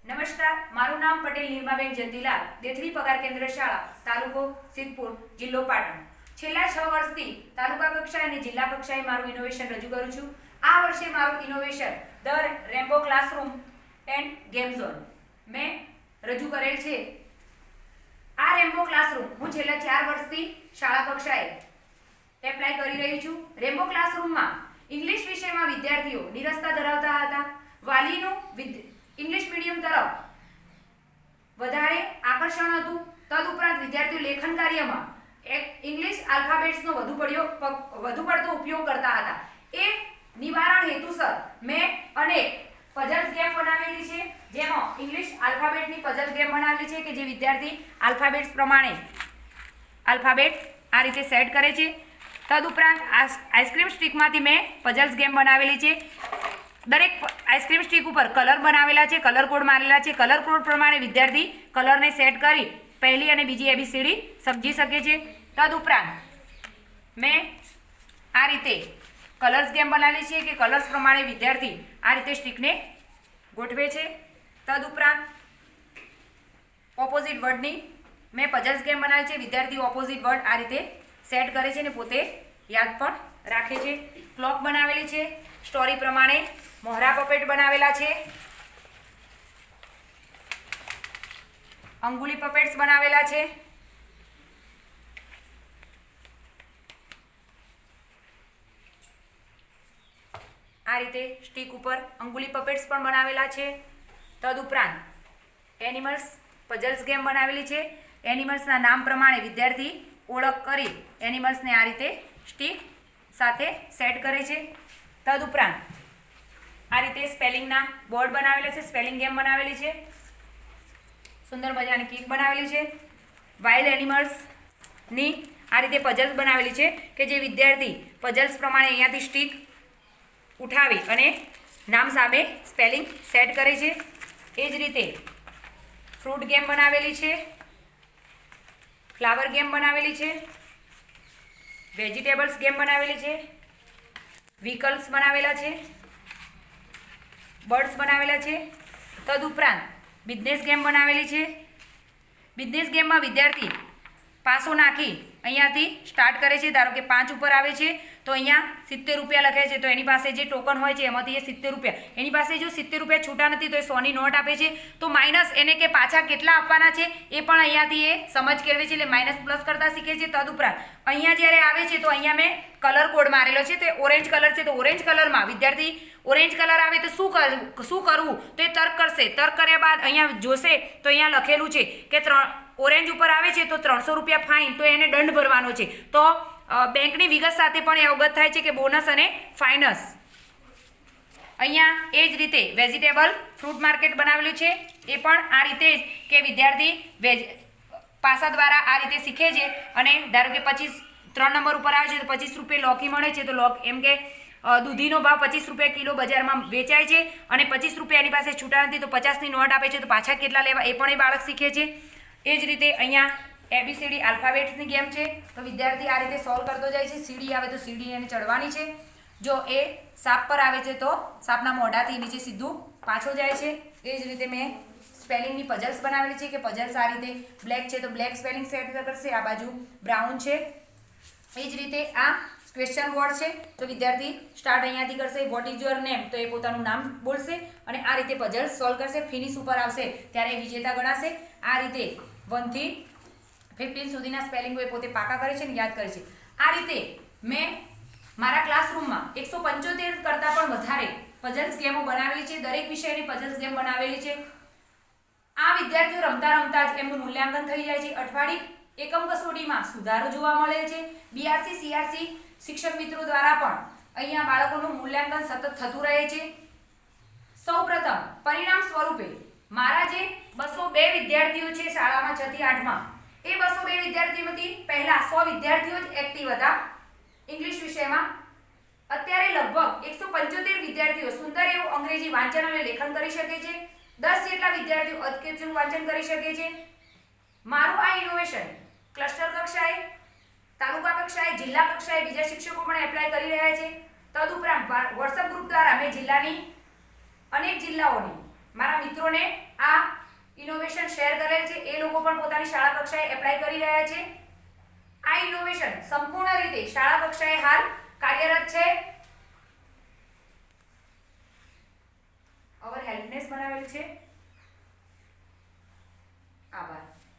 નમસ્કાર, મારું નામ પટેલ નિર્માબેન જયંતિલાલ, દેથરી પગાર કેન્દ્ર શાળા, તાલુકો સિદ્ધપુર, જિલ્લો પાટણ. છેલ્લા 6 વર્ષથી તાલુકા કક્ષાએ અને જિલ્લા કક્ષાએ મારું ઇનોવેશન રજૂ કરું છું. આ વર્ષે મારું innovation the Rambo classroom end game zone મેં રજૂ કરેલ છે. આ રેમ્બો ક્લાસરૂમ હું છેલ્લા 4 વર્ષથી શાળા કક્ષાએ એપ્લાય કરી રહી છું. રેમ્બો ક્લાસરૂમમાં ઇંગ્લિશ વિષયમાં વિદ્યાર્થીઓ નિરસતા ધરાવતા હતા. વાલીનું ઇંગ્લિશ મીડિયમ તરફ વધારે આકર્ષણ હતું. તદુપરાંત વિદ્યાર્થીઓ લેખન કાર્યમાં ઇંગ્લિશ આલ્ફાબેટ્સનો વધુ પડતો ઉપયોગ કરતા હતા. એ નિવારણ હેતુસર મેં અનેક પઝલ્સ ગેમ બનાવેલી છે, જેમાં ઇંગ્લિશ આલ્ફાબેટની પઝલ ગેમ બનાવેલી છે કે જે વિદ્યાર્થી આલ્ફાબેટ્સ પ્રમાણે આલ્ફાબેટ આ રીતે સેટ કરે છે. તદુપરાંત આઈસ્ક્રીમ સ્ટિકમાંથી મેં પઝલ્સ ગેમ બનાવેલી છે. દરેક આઈસ્ક્રીમ સ્ટિક ઉપર કલર બનાવેલા છે, કલર કોડ મારેલા છે. કલર કોડ પ્રમાણે વિદ્યાર્થી કલરને સેટ કરી પહેલી અને બીજી ABCD સમજી શકે છે. તદુપરાંત મેં આ રીતે કલર્સ ગેમ બનાવેલી છે કે કલર્સ પ્રમાણે વિદ્યાર્થી આ રીતે સ્ટિકને ગોઠવે છે. તદુપરાંત ઓપોઝિટ વર્ડની મેં પઝલ્સ ગેમ બનાવી છે. વિદ્યાર્થી ઓપોઝિટ વર્ડ આ રીતે સેટ કરે છે અને પોતે યાદ પણ રાખે છે. ક્લોક બનાવેલી છે, સ્ટોરી પ્રમાણે મોહરા પપેટ બનાવેલા છે, અંગુલી પપેટ્સ બનાવેલા છે. આ રીતે સ્ટીક ઉપર અંગુલી પપેટ્સ પણ બનાવેલા છે. તદુપરાંત એનિમલ્સ પઝલ્સ ગેમ બનાવેલી છે. એનિમલ્સના નામ પ્રમાણે વિદ્યાર્થી ઓળખ કરી એનિમલ્સને આ રીતે સ્ટીક સાથે સેટ કરે છે. તદુપરાંત આ રીતે સ્પેલિંગના બોર્ડ બનાવેલા છે, સ્પેલિંગ ગેમ બનાવેલી છે, સુંદર મજાની કીટ બનાવેલી છે. વાઇલ્ડ એનિમલ્સની આ રીતે પઝલ્સ બનાવેલી છે કે જે વિદ્યાર્થી પઝલ્સ પ્રમાણે અહીંયાથી સ્ટીક ઉઠાવી અને નામ સામે સ્પેલિંગ સેટ કરે છે. એ જ રીતે ફ્રૂટ ગેમ બનાવેલી છે, ફ્લાવર ગેમ બનાવેલી છે, વેજીટેબલ્સ ગેમ બનાવેલી છે, વ્હીકલ્સ બનાવેલા છે, બર્ડ્સ બનાવેલા છે. તદુપરાંત બિઝનેસ ગેમ બનાવેલી છે. બિઝનેસ ગેમમાં વિદ્યાર્થી પાસો નાખી અહીંયાથી સ્ટાર્ટ કરે છે. ધારો કે 5 ઉપર આવે છે તો અહીંયા 70 રૂપિયા લખે છે, તો એની પાસે જે ટોકન હોય છે એમાંથી એ 70 રૂપિયા, એની પાસે જો 70 રૂપિયા છૂટા નથી તો એ 100ની નોટ આપે છે. તો માઇનસ એને કે પાછા કેટલા આપવાના છે એ પણ અહીંયાથી એ સમજ કેળવે છે, એટલે માઇનસ પ્લસ કરતા શીખે છે. તદુપરાંત અહીંયા જ્યારે આવે છે તો અહીંયા મેં કલર કોડ મારેલો છે, તો ઓરેન્જ કલર છે, તો ઓરેન્જ કલરમાં વિદ્યાર્થી ઓરેન્જ કલર આવે તો શું કરવું તો એ તર્ક કરશે. તર્ક કર્યા બાદ અહીંયા જોશે તો અહીંયા લખેલું છે કે ઓરેન્જ ઉપર આવે છે તો 300 રૂપિયા ફાઇન, તો એને દંડ ભરવાનો છે. તો બેંકની વિગત સાથે પણ એ અવગત થાય છે કે બોનસ અને ફાઇનસ. અહીંયા એ જ રીતે વેજીટેબલ ફ્રૂટ માર્કેટ બનાવેલું છે. એ પણ આ રીતે જ કે વિદ્યાર્થી પાસા દ્વારા આ રીતે શીખે છે. અને ધારો કે 3 નંબર ઉપર આવે છે તો 25 રૂપિયા લોકી મળે છે, તો લોક એમ કે દૂધીનો ભાવ 25 રૂપિયા કિલો બજારમાં વેચાય છે અને 25 રૂપિયા એની પાસે છૂટા નથી તો 50ની નોટ આપે છે, તો પાછા કેટલા લેવા એ પણ એ બાળક શીખે છે. એ જ રીતે અહીંયા ABCD આલ્ફાબેટ્સની ગેમ છે, તો વિદ્યાર્થી આ રીતે સોલ્વ કરતો જાય છે. સીડી આવે તો સીડી એને ચડવાની છે. જો એ સાપ પર આવે છે તો સાપના મોઢાથી નીચે સીધું પાછો જાય છે. એ જ રીતે મેં સ્પેલિંગની પઝલ્સ બનાવેલી છે કે પઝલ્સ આ રીતે બ્લેક છે તો બ્લેક સ્પેલિંગ સેટ કરશે, આ બાજુ બ્રાઉન છે. એ જ રીતે આ ક્વેશ્ચન વર્ડ છે, તો વિદ્યાર્થી સ્ટાર્ટ અહીંયાથી કરશે. વોટ ઇઝ યોર નેમ, તો એ પોતાનું નામ બોલશે અને આ રીતે પઝલ્સ સોલ્વ કરશે. ફિનિશ ઉપર આવશે ત્યારે એ વિજેતા ગણાશે. આ રીતે 1 થી 15 સુધીના સ્પેલિંગો એ પોતે પાકા કરે છે અને યાદ કરે છે. આ રીતે મેં મારા ક્લાસરૂમમાં 175 કરતાં પણ વધારે પઝલ્સ ગેમો બનાવેલી છે. દરેક વિષયની પઝલ્સ ગેમ બનાવેલી છે. આ વિદ્યાર્થીઓ રમતા રમતા જ એમનું મૂલ્યાંકન થઈ જાય છે. અઠવાડિક એકમ કસોટીમાં સુધારો જોવા મળે છે. BRC CRC શિક્ષક મિત્રો દ્વારા પણ અહીંયા બાળકોનું મૂલ્યાંકન સતત થતું રહે છે. સૌપ્રથમ પરિણામ સ્વરૂપે મારા જે 202 વિદ્યાર્થીઓ છે શાળામાં 6 થી 8માં, એ 202 વિદ્યાર્થીઓમાંથી પહેલા 100 વિદ્યાર્થીઓ જ એક્ટિવ હતા ઇંગ્લિશ વિષયમાં. અત્યારે લગભગ 175 વિદ્યાર્થીઓ સુંદર એવું અંગ્રેજી વાંચન અને લેખન કરી શકે છે. 10 જેટલા વિદ્યાર્થીઓ અધકેચું વાંચન કરી શકે છે. મારું આ ઇનોવેશન ક્લસ્ટર કક્ષાએ, તાલુકા કક્ષાએ, જિલ્લા કક્ષાએ બીજા શિક્ષકો પણ એપ્લાય કરી રહ્યા છે. તદુપરાંત WhatsApp ગ્રુપ દ્વારા મેં જિલ્લાની અનેક જિલ્લાઓની મારા મિત્રો મિત્રોને આ ઇનોવેશન શેર કરેલ છે એ લોકો પણ પોતાની શાળા કક્ષાએ એપ્લાય કરી રહ્યા છે. આ ઇનોવેશન સંપૂર્ણ રીતે શાળા કક્ષાએ હાલ કાર્યરત છે. અવર હેલ્પનેસ બનાવેલ છે.